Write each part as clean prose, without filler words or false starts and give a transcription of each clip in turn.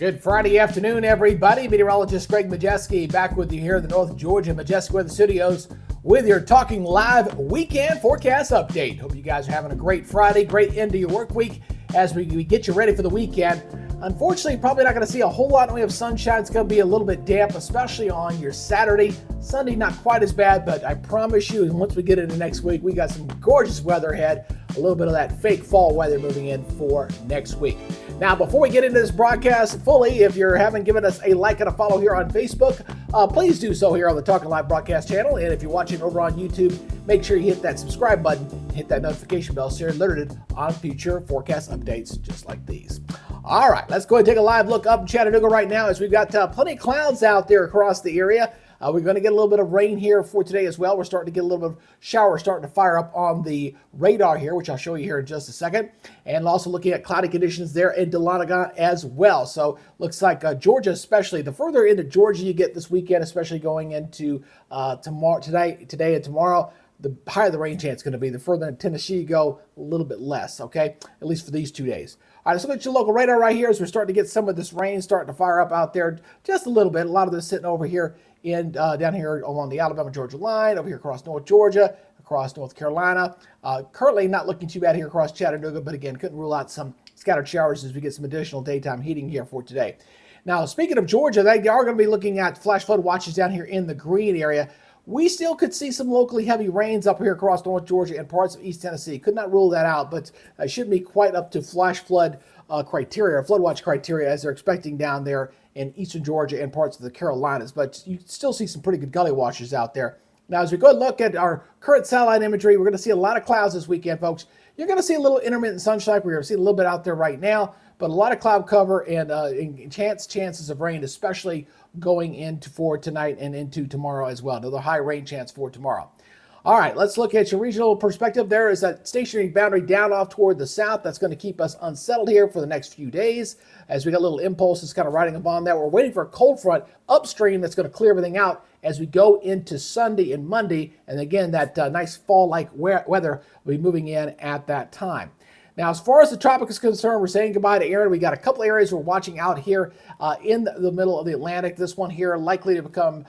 Good Friday afternoon, everybody. Meteorologist Greg Majeski back with you here in the North Georgia Majeski Weather Studios with your Talking Live weekend forecast update. Hope you guys are having a great Friday, great end to your work week as we get you ready for the weekend. Unfortunately, probably not going to see a whole lot in the way of sunshine. It's going to be a little bit damp, especially on your Saturday. Sunday, not quite as bad, but I promise you, once we get into next week, we got some gorgeous weather ahead. A little bit of that fake fall weather moving in for next week. Now, before we get into this broadcast fully, if you haven't given us a like and a follow here on Facebook, please do so here on the Talking Live broadcast channel. And if you're watching over on YouTube, make sure you hit that subscribe button, hit that notification bell so you're alerted on future forecast updates just like these. All right, let's go ahead and take a live look up in Chattanooga right now as we've got plenty of clouds out there across the area. We're going to get a little bit of rain here for today as well. We're starting to get a little bit of showers starting to fire up on the radar here, which I'll show you here in just a second. And also looking at cloudy conditions there in Dahlonega as well. So looks like Georgia especially, the further into Georgia you get this weekend, especially going into today and tomorrow, the higher the rain chance is going to be. The further in Tennessee you go, a little bit less, okay? At least for these 2 days. All right, let's look at your local radar right here as we're starting to get some of this rain starting to fire up out there just a little bit. A lot of this sitting over here in down here along the Alabama-Georgia line, over here across North Georgia, across North Carolina. Currently not looking too bad here across Chattanooga, but again, couldn't rule out some scattered showers as we get some additional daytime heating here for today. Now, speaking of Georgia, they are going to be looking at flash flood watches down here in the green area. We still could see some locally heavy rains up here across North Georgia and parts of East Tennessee. Could not rule that out, but shouldn't be quite up to flash flood criteria, flood watch criteria, as they're expecting down there in eastern Georgia and parts of the Carolinas. But you still see some pretty good gully washes out there. Now, as we go and look at our current satellite imagery, we're going to see a lot of clouds this weekend, folks. You're going to see a little intermittent sunshine. We're going to see a little bit out there right now, but a lot of cloud cover and chances of rain, especially going into for tonight and into tomorrow as well. Another high rain chance for tomorrow. All right, let's look at your regional perspective. There is that stationary boundary down off toward the south. That's going to keep us unsettled here for the next few days as we got little impulses kind of riding upon that. We're waiting for a cold front upstream that's going to clear everything out as we go into Sunday and Monday. And again, that nice fall-like weather will be moving in at that time. Now, as far as the tropic is concerned, we're saying goodbye to Aaron. We got a couple areas we're watching out here in the middle of the Atlantic. This one here likely to become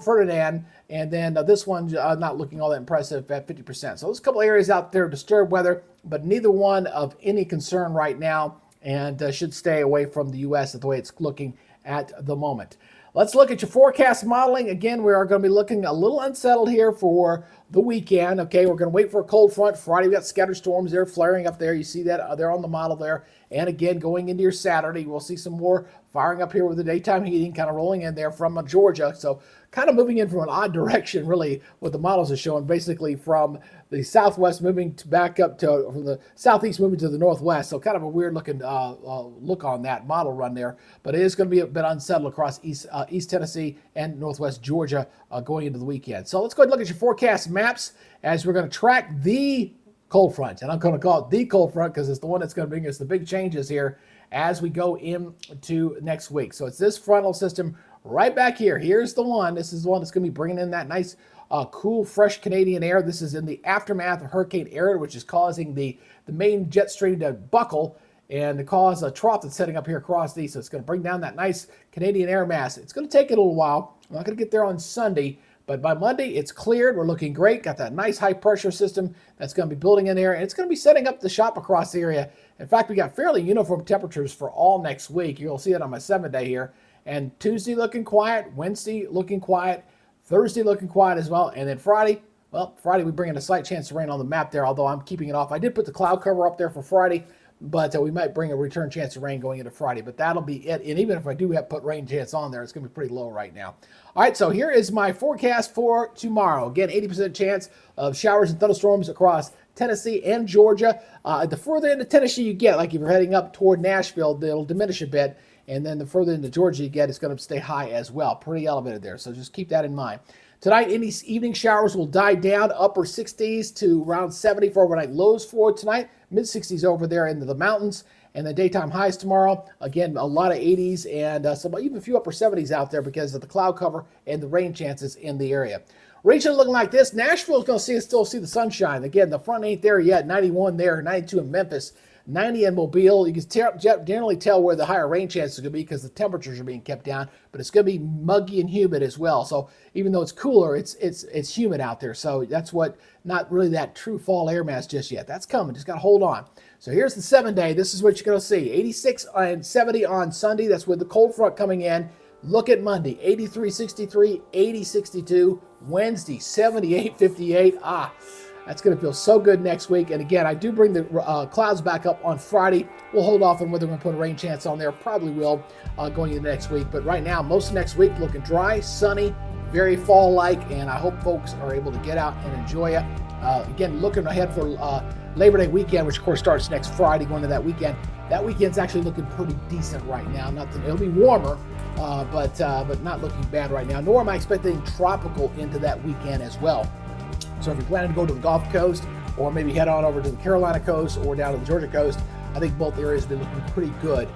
Ferdinand, and then this one not looking all that impressive at 50%. So there's a couple areas out there, disturbed weather, but neither one of any concern right now, and should stay away from the U.S. the way it's looking at the moment. Let's look at your forecast modeling. Again, we are going to be looking a little unsettled here for the weekend. Okay, we're going to wait for a cold front. Friday, we've got scattered storms there flaring up there. You see that there on the model there. And again, going into your Saturday, we'll see some more firing up here with the daytime heating kind of rolling in there from Georgia. So kind of moving in from an odd direction, really, what the models are showing, basically from the southwest moving back up to, from the southeast moving to the northwest. So kind of a weird looking look on that model run there. But it is going to be a bit unsettled across East Tennessee and northwest Georgia going into the weekend. So let's go ahead and look at your forecast maps as we're going to track the cold front. And I'm going to call it the cold front because it's the one that's going to bring us the big changes here as we go into next week. So it's this frontal system right back here. Here's the one. This is the one that's going to be bringing in that nice, cool, fresh Canadian air. This is in the aftermath of Hurricane Erin, which is causing the main jet stream to buckle and to cause a trough that's setting up here across these. So it's going to bring down that nice Canadian air mass. It's going to take it a little while. I'm not going to get there on Sunday, but by Monday, it's cleared. We're looking great. Got that nice high pressure system that's going to be building in there, and it's going to be setting up the shop across the area. In fact, we got fairly uniform temperatures for all next week. You'll see it on my 7-day here. And Tuesday looking quiet, Wednesday looking quiet, Thursday looking quiet as well. And then Friday, well, Friday we bring in a slight chance of rain on the map there, although I'm keeping it off. I did put the cloud cover up there for Friday, but we might bring a return chance of rain going into Friday. But that'll be it. And even if I do have put rain chance on there, it's going to be pretty low right now. All right, so here is my forecast for tomorrow. Again, 80% chance of showers and thunderstorms across Tennessee and Georgia. The further into Tennessee you get, like if you're heading up toward Nashville, it'll diminish a bit. And then the further into Georgia you get, it's going to stay high as well. Pretty elevated there, so just keep that in mind. Tonight, any evening showers will die down, upper 60s to around 70 for overnight lows for tonight. Mid-60s over there into the mountains. And the daytime highs tomorrow, again, a lot of 80s and even a few upper 70s out there because of the cloud cover and the rain chances in the area. Region looking like this. Nashville is going to still see the sunshine. Again, the front ain't there yet. 91 there, 92 in Memphis. 90 in Mobile. You can generally tell where the higher rain chances are going to be because the temperatures are being kept down, but it's going to be muggy and humid as well. So even though it's cooler, it's humid out there. So that's what, not really that true fall air mass just yet. That's coming. Just got to hold on. So here's the 7-day. This is what you're going to see. 86 and 70 on Sunday. That's with the cold front coming in. Look at Monday, 83, 63, 80, 62. Wednesday, 78, 58. That's going to feel so good next week. And again, I do bring the clouds back up on Friday. We'll hold off on whether we're going to put a rain chance on there. Probably will going into next week. But right now, most of next week looking dry, sunny, very fall-like. And I hope folks are able to get out and enjoy it. Again, looking ahead for Labor Day weekend, which of course starts next Friday, going to that weekend. That weekend's actually looking pretty decent right now. It'll be warmer, but not looking bad right now. Nor am I expecting tropical into that weekend as well. So if you're planning to go to the Gulf Coast, or maybe head on over to the Carolina coast or down to the Georgia coast, I think both areas have been looking pretty good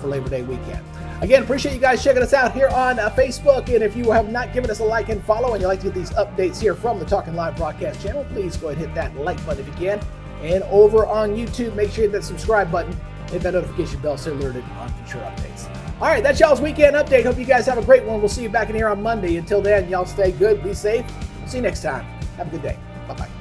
for Labor Day weekend. Again, appreciate you guys checking us out here on Facebook. And if you have not given us a like and follow, and you'd like to get these updates here from the Talking Live broadcast channel, please go ahead and hit that like button if you can. And over on YouTube, make sure you hit that subscribe button, hit that notification bell so you're alerted on future updates. All right, that's y'all's weekend update. Hope you guys have a great one. We'll see you back in here on Monday. Until then, y'all stay good, be safe. See you next time. Have a good day. Bye-bye.